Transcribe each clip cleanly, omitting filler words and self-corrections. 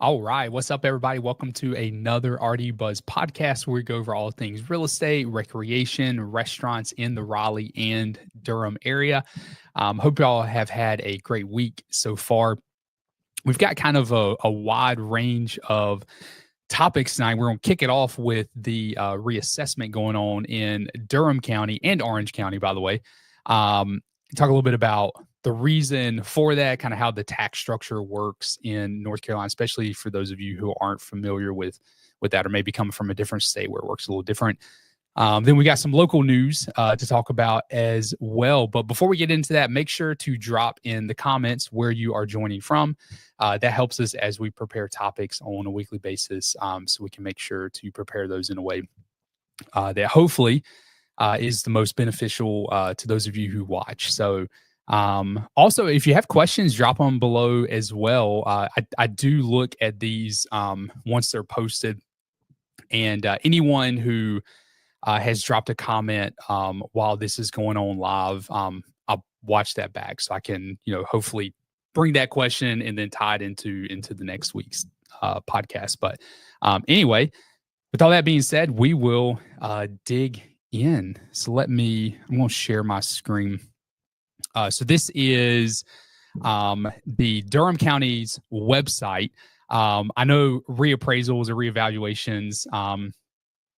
All right. What's up, everybody? Welcome to another RD Buzz podcast where we go over all things real estate, recreation, restaurants in the Raleigh and Durham area. Hope y'all have had a great week so far. We've got kind of a wide range of topics tonight. We're going to kick it off with the reassessment going on in Durham County and Orange County, by the way. Talk a little bit about the reason for that, kind of how the tax structure works in North Carolina, especially for those of you who aren't familiar with that or maybe coming from a different state where it works a little different. Then we got some local news to talk about as well. But before we get into that, make sure to drop in the comments where you are joining from. That helps us as we prepare topics on a weekly basis, so we can make sure to prepare those in a way that hopefully is the most beneficial to those of you who watch. So also, if you have questions, drop them below as well. I do look at these once they're posted, and anyone who has dropped a comment while this is going on live, I'll watch that back so I can, hopefully bring that question and then tie it into the next week's podcast. But anyway, with all that being said, we will dig in. So I'm going to share my screen. So this is the Durham County's website. I know reappraisals or reevaluations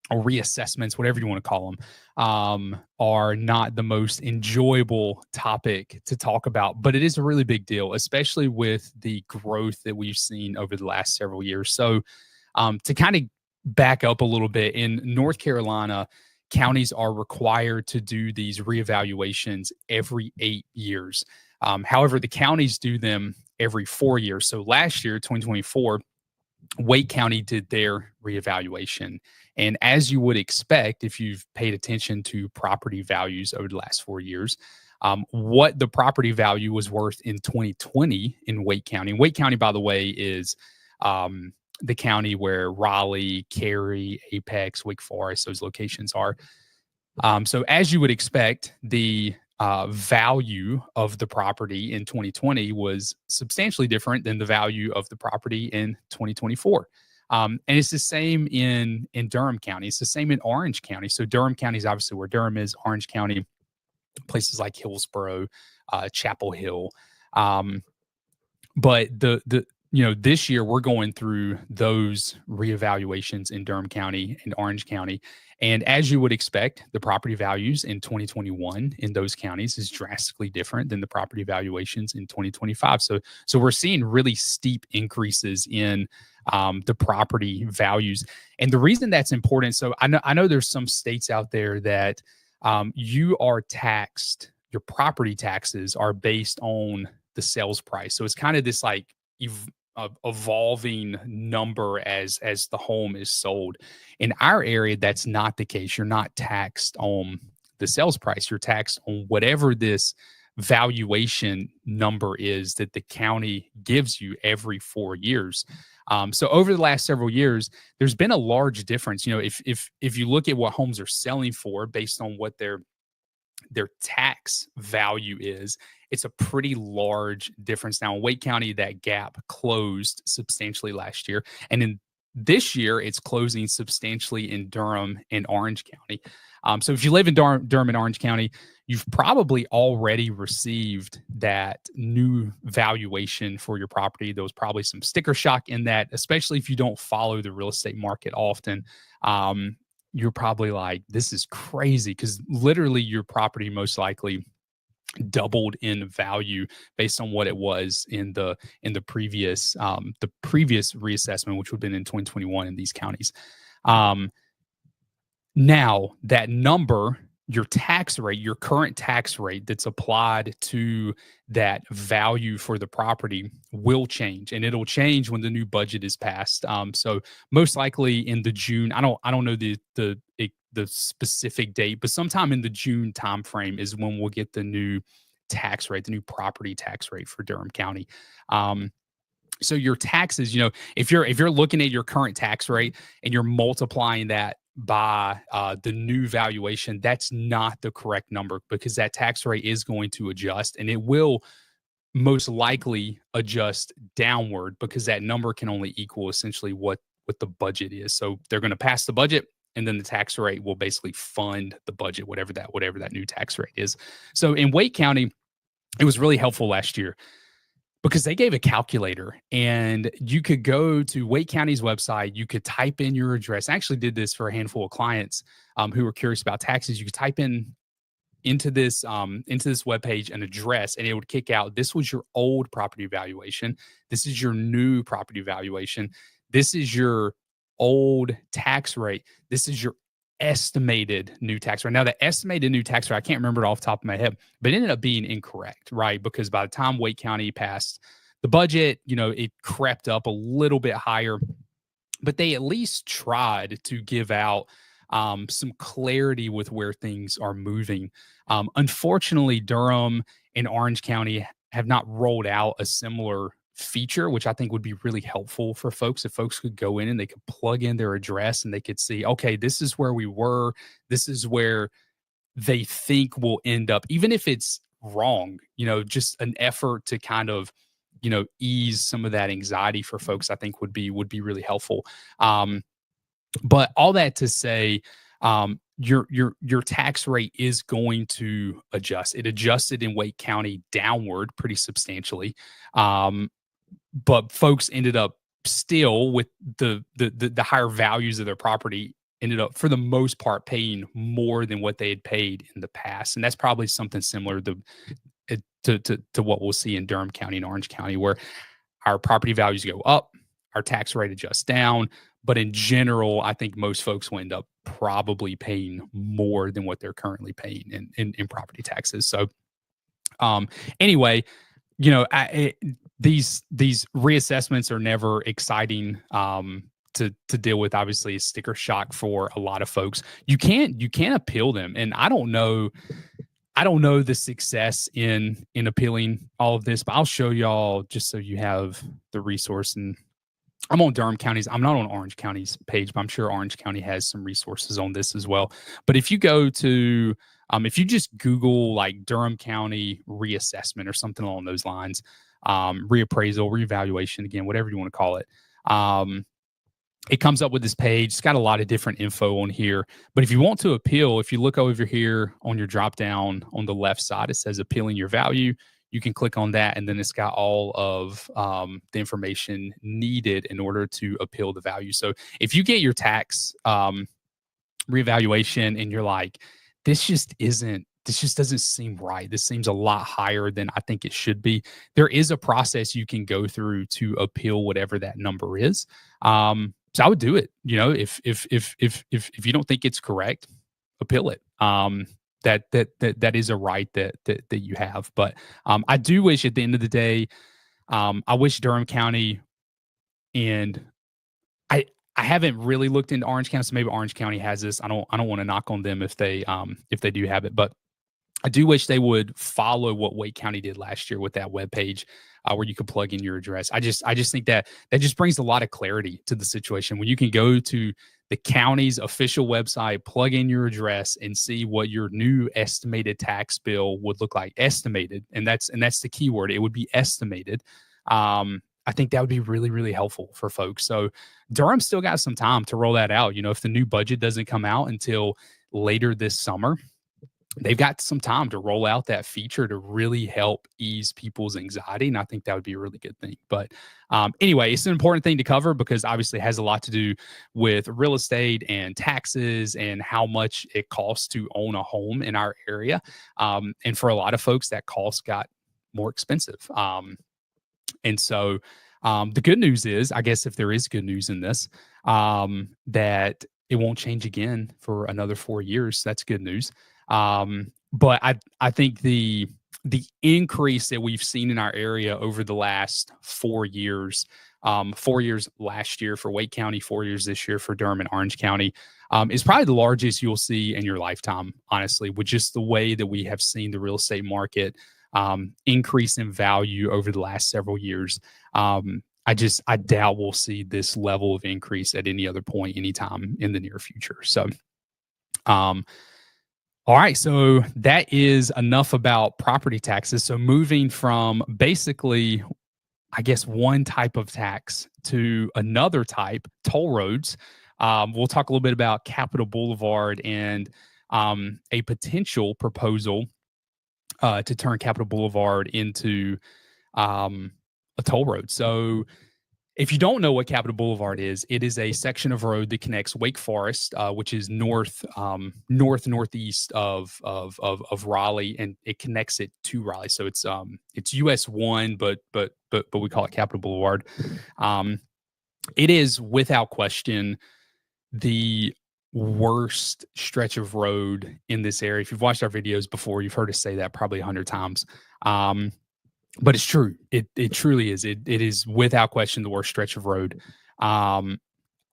or reassessments, whatever you want to call them, are not the most enjoyable topic to talk about, but it is a really big deal, especially with the growth that we've seen over the last several years. So to kind of back up a little bit, in North Carolina, counties are required to do these reevaluations every 8 years. However, the counties do them every 4 years. So last year, 2024, Wake County did their reevaluation. And as you would expect, if you've paid attention to property values over the last 4 years, what the property value was worth in 2020 in Wake County. And Wake County, by the way, is the county where Raleigh, Cary, Apex, Wake Forest, those locations are. So as you would expect, the value of the property in 2020 was substantially different than the value of the property in 2024. And it's the same in Durham County. It's the same in Orange County. So Durham County is obviously where Durham is. Orange County, places like Hillsborough, Chapel Hill. But this year we're going through those reevaluations in Durham County and Orange County. And as you would expect, the property values in 2021 in those counties is drastically different than the property valuations in 2025. So we're seeing really steep increases in the property values. And the reason that's important, so I know there's some states out there that you are taxed, your property taxes are based on the sales price. So it's kind of this like evolving number as the home is sold. In our area, that's not the case. You're not taxed on the sales price. You're taxed on whatever this valuation number is that the county gives you every 4 years. So over the last several years, there's been a large difference. If you look at what homes are selling for based on what their tax value is, it's a pretty large difference. Now in Wake County, that gap closed substantially last year. And in this year, it's closing substantially in Durham and Orange County. So if you live in Durham and Orange County, you've probably already received that new valuation for your property. There was probably some sticker shock in that, especially if you don't follow the real estate market often. You're probably like, this is crazy, because literally your property most likely doubled in value based on what it was in the previous reassessment, which would have been in 2021 in these counties. Now that number, your tax rate, your current tax rate that's applied to that value for the property will change, and it'll change when the new budget is passed. So most likely in the June, I don't know the specific date, but sometime in the June timeframe is when we'll get the new tax rate, the new property tax rate for Durham County. So your taxes, if you're looking at your current tax rate and you're multiplying that by the new valuation, that's not the correct number, because that tax rate is going to adjust, and it will most likely adjust downward because that number can only equal essentially what the budget is. So they're going to pass the budget, and then the tax rate will basically fund the budget, whatever that new tax rate is. So in Wake County, it was really helpful last year because they gave a calculator, and you could go to Wake County's website. You could type in your address. I actually did this for a handful of clients who were curious about taxes. You could type in into this webpage an address, and it would kick out, this was your old property valuation. This is your new property valuation. This is your old tax rate. This is your estimated new tax rate. Now, the estimated new tax rate, I can't remember it off the top of my head, but it ended up being incorrect, right? Because by the time Wake County passed the budget, it crept up a little bit higher, but they at least tried to give out some clarity with where things are moving. Unfortunately, Durham and Orange County have not rolled out a similar feature, which I think would be really helpful for folks. If folks could go in and they could plug in their address and they could see, okay, this is where we were. This is where they think we'll end up, even if it's wrong, just an effort to kind of, ease some of that anxiety for folks, I think would be really helpful. But all that to say, your tax rate is going to adjust. It adjusted in Wake County downward pretty substantially, but folks ended up still with the higher values of their property ended up for the most part paying more than what they had paid in the past, and that's probably something similar to what we'll see in Durham County and Orange County, where our property values go up, our tax rate adjusts down. But in general, I think most folks will end up probably paying more than what they're currently paying in property taxes. So anyway, these reassessments are never exciting to deal with. Obviously, it's sticker shock for a lot of folks. You can't appeal them, and I don't know the success in appealing all of this, but I'll show y'all just so you have the resource. And I'm on Durham County's. I'm not on Orange County's page, but I'm sure Orange County has some resources on this as well. But if you go to, if you just Google like Durham County reassessment or something along those lines, reappraisal, reevaluation, again, whatever you want to call it, it comes up with this page. It's got a lot of different info on here. But if you want to appeal, if you look over here on your drop down on the left side, it says appealing your value. You can click on that, and then it's got all of the information needed in order to appeal the value. So if you get your tax reevaluation and you're like, this just doesn't seem right. This seems a lot higher than I think it should be. There is a process you can go through to appeal whatever that number is. So I would do it. If you don't think it's correct, appeal it. That is a right that you have. But I do wish at the end of the day, I wish Durham County, and I haven't really looked into Orange County, so maybe Orange County has this. I don't want to knock on them if they do have it, but I do wish they would follow what Wake County did last year with that webpage where you could plug in your address. I just think that just brings a lot of clarity to the situation when you can go to the county's official website, plug in your address, and see what your new estimated tax bill would look like. Estimated, and that's the key word. It would be estimated. I think that would be really, really helpful for folks. So Durham still got some time to roll that out. If the new budget doesn't come out until later this summer, they've got some time to roll out that feature to really help ease people's anxiety. And I think that would be a really good thing. But anyway, it's an important thing to cover because obviously it has a lot to do with real estate and taxes and how much it costs to own a home in our area. And for a lot of folks, that cost got more expensive. And so the good news is, I guess if there is good news in this, that it won't change again for another 4 years. That's good news. But I think the increase that we've seen in our area over the last 4 years, 4 years last year for Wake County, 4 years this year for Durham and Orange County, is probably the largest you'll see in your lifetime, honestly, with just the way that we have seen the real estate market increase in value over the last several years. I doubt we'll see this level of increase at any other point, anytime in the near future. So, All right, so that is enough about property taxes. So moving from basically, I guess, one type of tax to another type, toll roads. We'll talk a little bit about Capital Boulevard and a potential proposal to turn Capital Boulevard into a toll road. So if you don't know what Capital Boulevard is, it is a section of road that connects Wake Forest, which is northeast of Raleigh, and it connects it to Raleigh. So it's US 1, but we call it Capital Boulevard. It is without question the worst stretch of road in this area. If you've watched our videos before, you've heard us say that probably 100 times. But it's true. It truly is. It is without question the worst stretch of road. A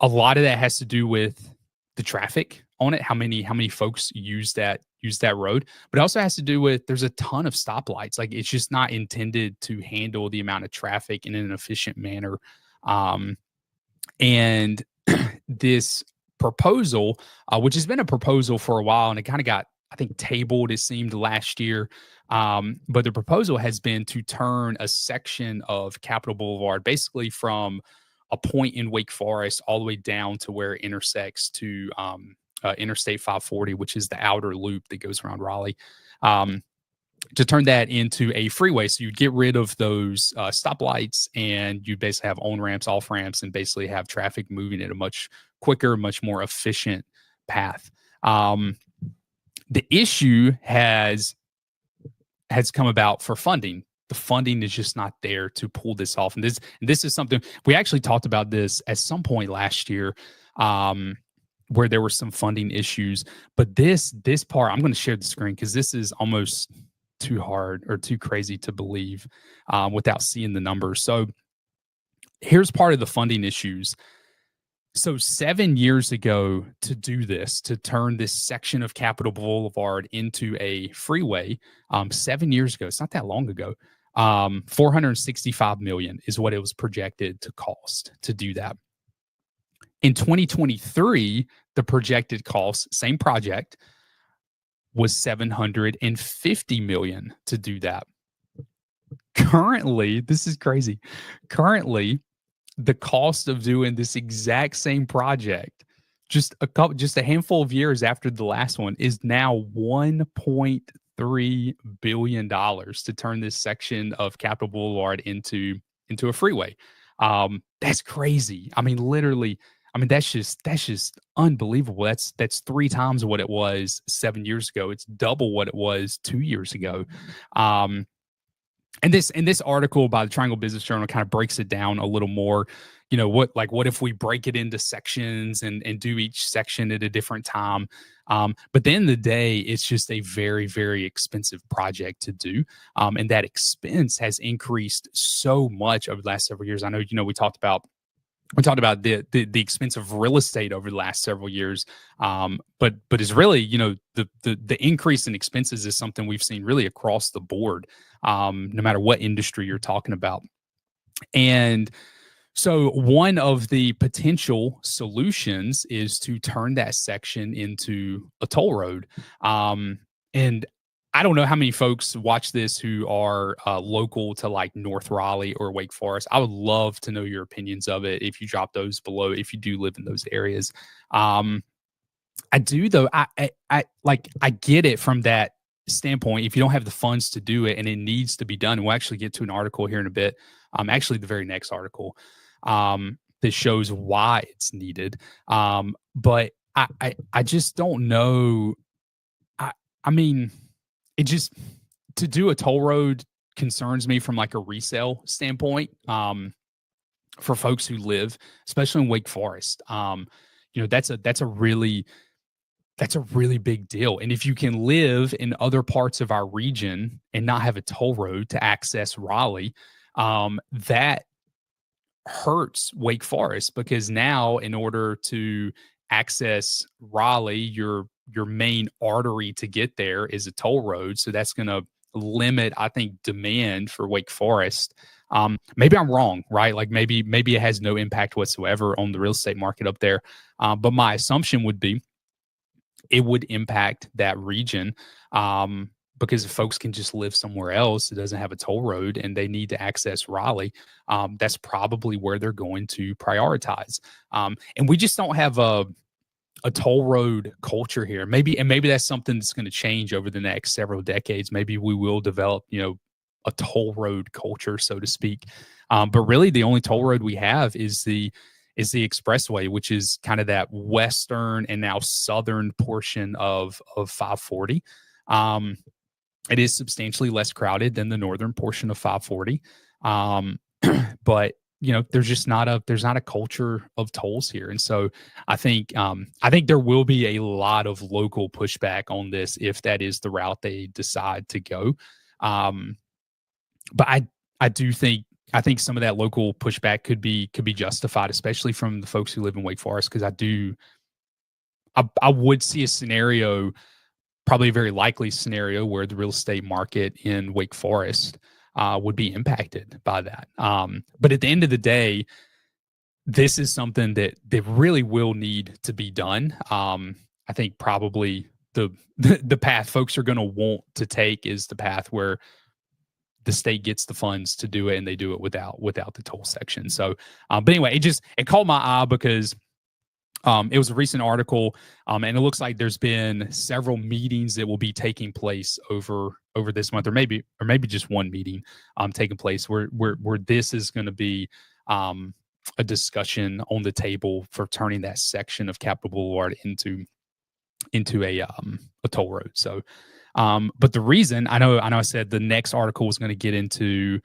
lot of that has to do with the traffic on it. How many folks use that road, but it also has to do with there's a ton of stoplights. Like, it's just not intended to handle the amount of traffic in an efficient manner. And this proposal, which has been a proposal for a while, and it kind of got, I think, tabled, it seemed, last year. But the proposal has been to turn a section of Capital Boulevard basically from a point in Wake Forest all the way down to where it intersects to Interstate 540, which is the outer loop that goes around Raleigh, to turn that into a freeway. So you get rid of those stoplights, and you basically have on ramps, off ramps, and basically have traffic moving at a much quicker, much more efficient path. The issue has come about for funding. The funding is just not there to pull this off. And this is something we actually talked about this at some point last year, where there were some funding issues. But this part, I'm going to share the screen because this is almost too hard or too crazy to believe without seeing the numbers. So here's part of the funding issues. So 7 years ago, to do this, to turn this section of Capital Boulevard into a freeway, 7 years ago, it's not that long ago, $465 million is what it was projected to cost to do that. In 2023, the projected cost, same project, was $750 million to do that. Currently, this is crazy. Currently, the cost of doing this exact same project, just a handful of years after the last one, is now $1.3 billion to turn this section of Capital Boulevard into a freeway. That's crazy. I mean, literally. I mean, that's just unbelievable. That's 3 times what it was 7 years ago. It's double what it was 2 years ago. And this article by the Triangle Business Journal kind of breaks it down a little more. You know, what if we break it into sections and do each section at a different time? But at the end of the day, it's just a very, very expensive project to do. And that expense has increased so much over the last several years. I know, we talked about the expense of real estate over the last several years. But it's really, the increase in expenses is something we've seen really across the board, no matter what industry you're talking about. And so one of the potential solutions is to turn that section into a toll road. And I don't know how many folks watch this who are local to like North Raleigh or Wake Forest. I would love to know your opinions of it if you drop those below, if you do live in those areas. I do, though. I get it from that standpoint. If you don't have the funds to do it and it needs to be done, and we'll actually get to an article here in a bit. Actually, the very next article that shows why it's needed. But I just don't know. I mean, it just, to do a toll road concerns me from like a resale standpoint, for folks who live, especially in Wake Forest. That's a really big deal. And if you can live in other parts of our region and not have a toll road to access Raleigh, that hurts Wake Forest, because now in order to access Raleigh, your main artery to get there is a toll road. So that's going to limit, I think, demand for Wake Forest. Maybe I'm wrong, right? Like maybe it has no impact whatsoever on the real estate market up there. But my assumption would be it would impact that region. Because if folks can just live somewhere else that doesn't have a toll road and they need to access Raleigh, that's probably where they're going to prioritize. And we just don't have a toll road culture here. Maybe that's something that's going to change over the next several decades. Maybe we will develop, a toll road culture, so to speak. But really, the only toll road we have is the expressway, which is kind of that western and now southern portion of 540. It is substantially less crowded than the northern portion of 540. But there's just not a culture of tolls here. And so I think there will be a lot of local pushback on this if that is the route they decide to go. But I think some of that local pushback could be justified, especially from the folks who live in Wake Forest, because I would see a scenario, probably a very likely scenario, where the real estate market in Wake Forest would be impacted by that. But at the end of the day, this is something that really will need to be done. I think probably the path folks are going to want to take is the path where the state gets the funds to do it, and they do it without the toll section. So, but anyway, it caught my eye because it was a recent article, and it looks like there's been several meetings that will be taking place over this month, or maybe just one meeting taking place where this is going to be a discussion on the table for turning that section of Capital Blvd into a toll road. So, but the reason I know I said the next article was going to get into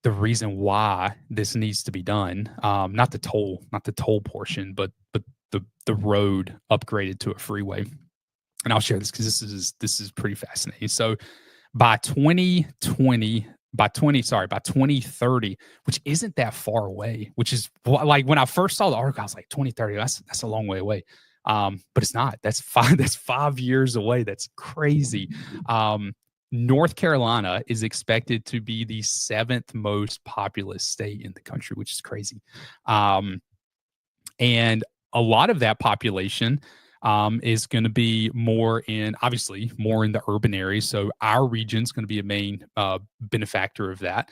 the reason why this needs to be done, not the toll portion, but the road upgraded to a freeway. And I'll share this because this is pretty fascinating. So by 2030, which isn't that far away, which is like when I first saw the article, I was like 2030, that's a long way away. But it's not. That's 5 years away. That's crazy. North Carolina is expected to be the 7th most populous state in the country, which is crazy. And a lot of that population is going to be obviously more in the urban areas. So our region is going to be a main benefactor of that.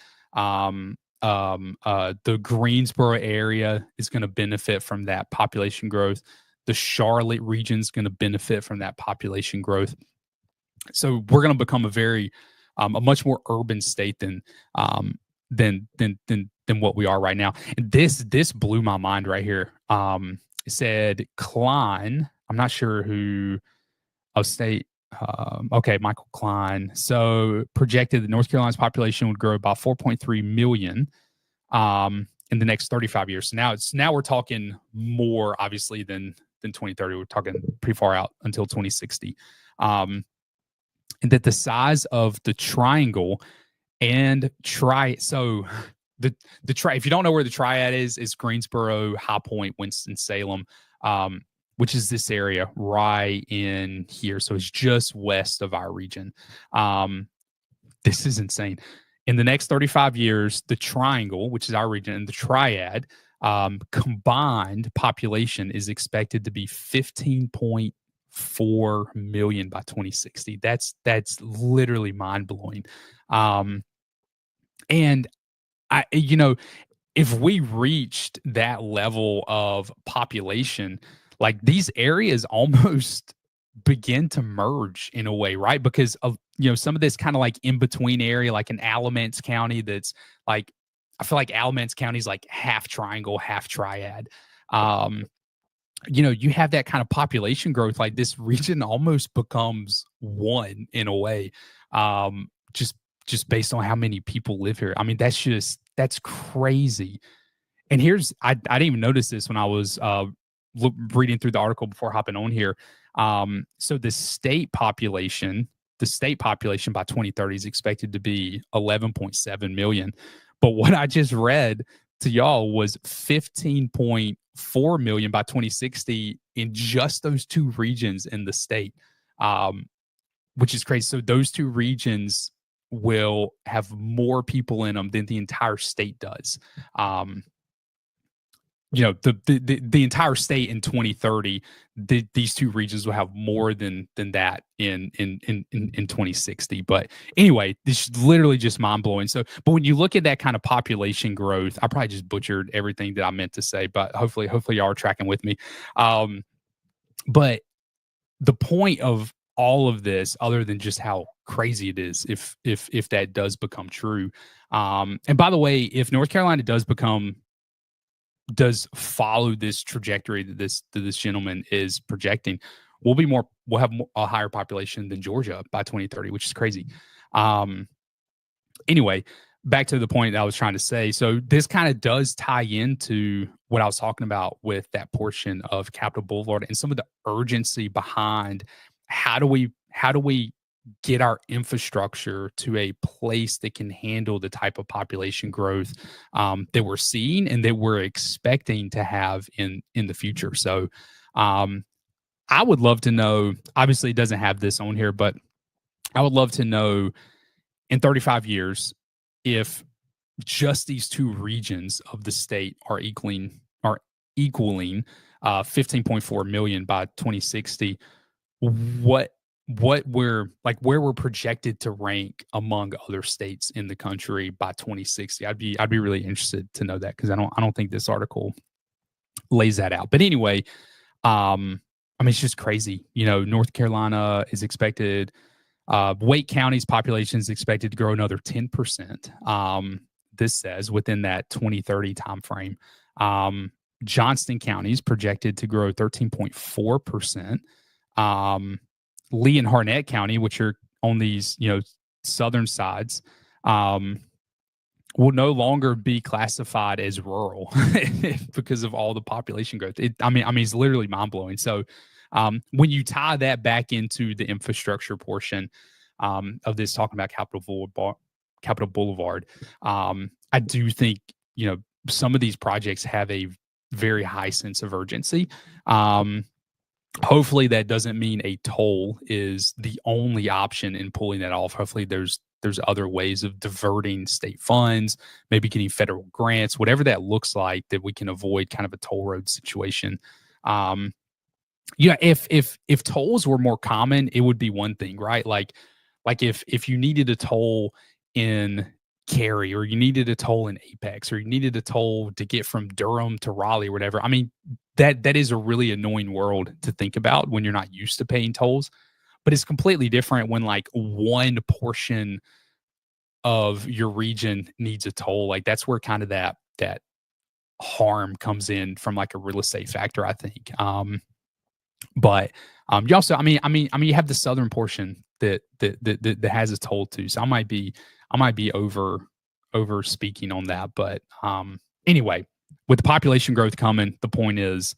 The Greensboro area is going to benefit from that population growth. The Charlotte region is going to benefit from that population growth. So we're going to become a much more urban state than what we are right now. And this blew my mind right here. It said Klein. I'm not sure who state. Okay, Michael Klein. So projected that North Carolina's population would grow by 4.3 million in the next 35 years. So now we're talking more obviously than 2030. We're talking pretty far out until 2060. And that the size of the triangle and so the if you don't know where the triad is Greensboro, High Point, Winston-Salem, which is this area right in here. So it's just west of our region. This is insane. In the next 35 years, the triangle, which is our region, and the triad combined population is expected to be 15.4 million by 2060. That's literally mind blowing. And if we reached that level of population, like these areas almost begin to merge in a way, right? Because of, some of this kind of like in between area, like in Alamance County, that's like, I feel like Alamance County is like half triangle, half triad. You have that kind of population growth, like this region almost becomes one in a way, just based on how many people live here. I mean, that's crazy. And I didn't even notice this when I was reading through the article before hopping on here. So the state population by 2030 is expected to be 11.7 million. But what I just read to y'all was 15.4 million by 2060 in just those two regions in the state, which is crazy. So those two regions will have more people in them than the entire state does. the entire state in 2030, these two regions will have more than that in 2060. But anyway, this is literally just mind blowing. So, but when you look at that kind of population growth, I probably just butchered everything that I meant to say, but hopefully y'all are tracking with me. But the point of all of this, other than just how crazy it is, if that does become true, and by the way, if North Carolina does follow this trajectory that this gentleman is projecting, we'll have a higher population than Georgia by 2030, which is crazy. Anyway, back to the point that I was trying to say. So this kind of does tie into what I was talking about with that portion of Capital Boulevard and some of the urgency behind how do we get our infrastructure to a place that can handle the type of population growth that we're seeing and that we're expecting to have in the future. So I would love to know, obviously it doesn't have this on here, but I would love to know in 35 years if just these two regions of the state are equaling 15.4 million by 2060, what we're like, where we're projected to rank among other states in the country by 2060. I'd be really interested to know that, because I don't think this article lays that out. But anyway, I mean, it's just crazy. North Carolina is expected, Wake County's population is expected to grow another 10%. This says within that 2030 timeframe. Johnston County is projected to grow 13.4%. Lee and Harnett County, which are on these, southern sides, will no longer be classified as rural because of all the population growth. I mean, it's literally mind blowing. So, when you tie that back into the infrastructure portion of this, talking about Capital Boulevard, I do think some of these projects have a very high sense of urgency. Hopefully that doesn't mean a toll is the only option in pulling that off. Hopefully there's other ways of diverting state funds, maybe getting federal grants, whatever that looks like, that we can avoid kind of a toll road situation. If tolls were more common, it would be one thing, right? Like if you needed a toll in Cary, or you needed a toll in Apex, or you needed a toll to get from Durham to Raleigh or whatever. I mean, that is a really annoying world to think about when you're not used to paying tolls. But it's completely different when like one portion of your region needs a toll. Like that's where kind of that harm comes in from like a real estate factor, I think. But you also, I mean, you have the southern portion that has a toll too. So I might be over speaking on that. But anyway, with the population growth coming, the point is,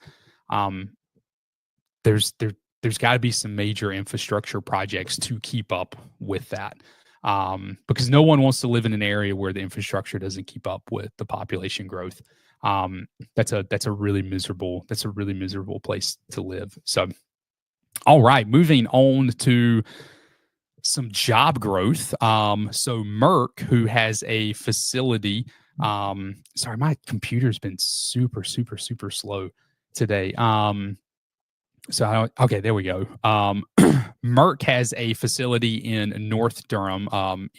there's got to be some major infrastructure projects to keep up with that. Because no one wants to live in an area where the infrastructure doesn't keep up with the population growth. That's a really miserable place to live. So, all right, moving on to some job growth. So Merck, who has a facility, sorry, my computer's been super slow today. Okay, there we go. Merck has a facility in North Durham,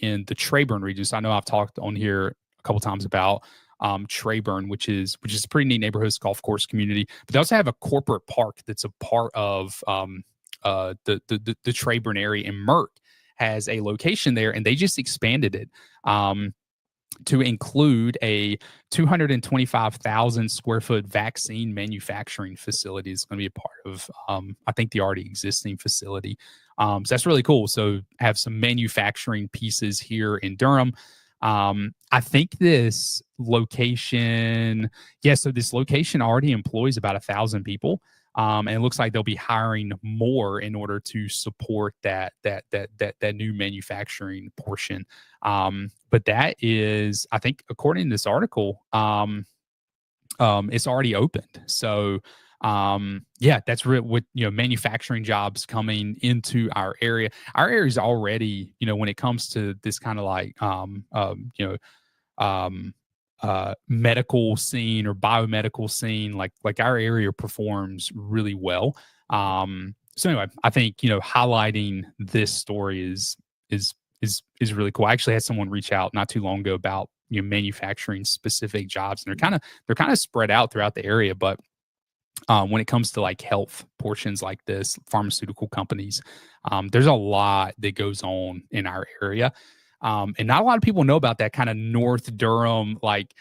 in the Trayburn region. So I know I've talked on here a couple times about Trayburn, which is a pretty neat neighborhood. It's a golf course community, but they also have a corporate park that's a part of the Trayburn area, and Merck has a location there, and they just expanded it to include a 225,000 square foot vaccine manufacturing facility. It's going to be a part of, I think, the already existing facility. So that's really cool. So have some manufacturing pieces here in Durham. I think this location, so this location already employs about 1,000 people. And it looks like they'll be hiring more in order to support that new manufacturing portion. But that is, I think, according to this article, it's already opened. So, that's real with, manufacturing jobs coming into our area. Our area is already, when it comes to this kind of like, medical scene or biomedical scene, like our area performs really well. So anyway, I think, highlighting this story is really cool. I actually had someone reach out not too long ago about, manufacturing specific jobs, and they're kind of spread out throughout the area. But when it comes to like health portions like this, pharmaceutical companies, there's a lot that goes on in our area. And not a lot of people know about that kind of North Durham, like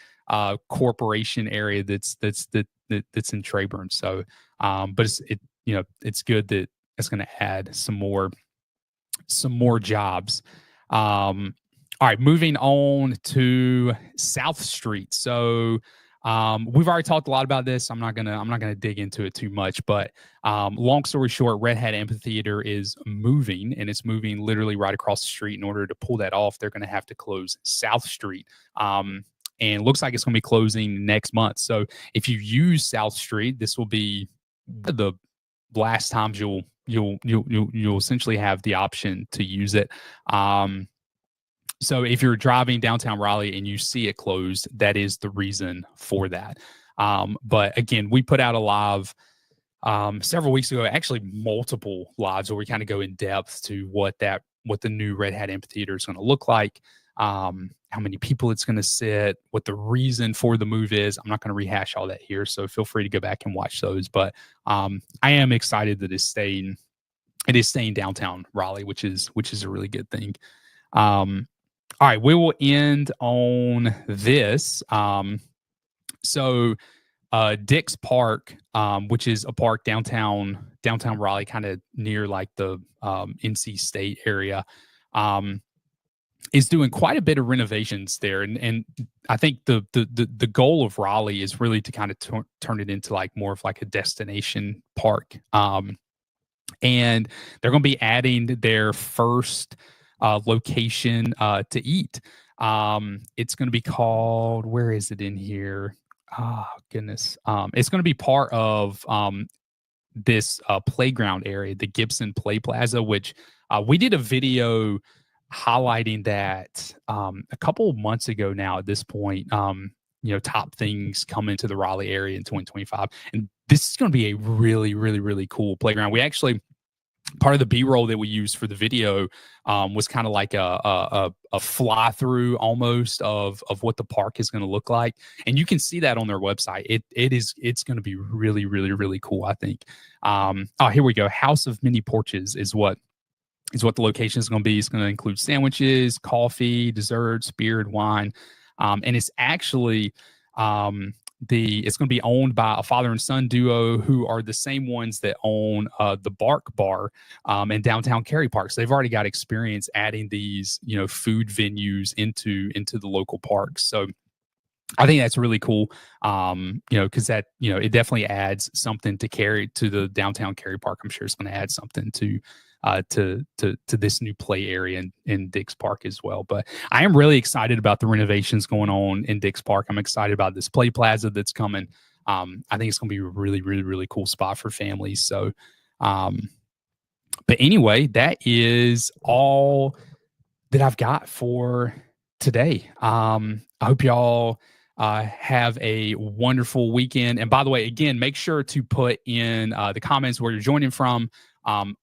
corporation area that's in Trayburn. So, but it's good that it's going to add some more jobs. All right, moving on to South Street. So we've already talked a lot about this. I'm not gonna dig into it too much, but long story short, Hat Amphitheater is moving, and it's moving literally right across the street. In order to pull that off, they're going to have to close South Street. And it looks like it's going to be closing next month. So if you use South Street, this will be the last times you'll essentially have the option to use it. So if you're driving downtown Raleigh and you see it closed, that is the reason for that. But again, we put out a live several weeks ago, actually multiple lives, where we kind of go in depth to what the new Hat Amphitheater is going to look like, how many people it's going to sit, what the reason for the move is. I'm not going to rehash all that here, so feel free to go back and watch those. But I am excited that it's staying downtown Raleigh, which is a really good thing. All right, we will end on this. So Dix Park, which is a park downtown Raleigh, kind of near like the NC State area, is doing quite a bit of renovations there. And I think the goal of Raleigh is really to kind of turn it into like more of like a destination park. And they're going to be adding their first location to eat. It's going to be called, where is it in here? Oh, goodness. It's going to be part of this playground area, the Gibson Play Plaza, which we did a video highlighting that a couple of months ago now at this point. Top things coming to the Raleigh area in 2025. And this is going to be a really, really, really cool playground. We actually, part of the B-roll that we used for the video was kind of like a fly through almost of what the park is going to look like. And you can see that on their website. It's going to be really, really, really cool, I think. Here we go. House of Many Porches is what the location is going to be. It's going to include sandwiches, coffee, desserts, beer, and wine. And it's actually it's going to be owned by a father and son duo who are the same ones that own the Bark Bar in downtown Cary Park. So they've already got experience adding these, food venues into the local parks. So I think that's really cool, because that, it definitely adds something to the downtown Cary Park. I'm sure it's going to add something to this new play area in Dix Park as well. But I am really excited about the renovations going on in Dix Park. I'm excited about this play plaza that's coming. I think it's going to be a really, really, really cool spot for families. So, but anyway, that is all that I've got for today. I hope y'all have a wonderful weekend. And by the way, again, make sure to put in the comments where you're joining from.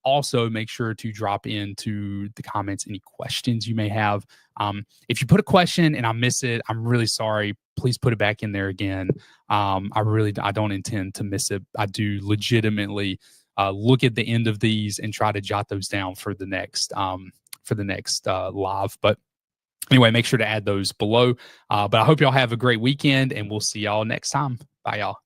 Also, make sure to drop into the comments any questions you may have. If you put a question and I miss it, I'm really sorry. Please put it back in there again. I don't intend to miss it. I do legitimately look at the end of these and try to jot those down for the next live. But anyway, make sure to add those below. But I hope y'all have a great weekend, and we'll see y'all next time. Bye, y'all.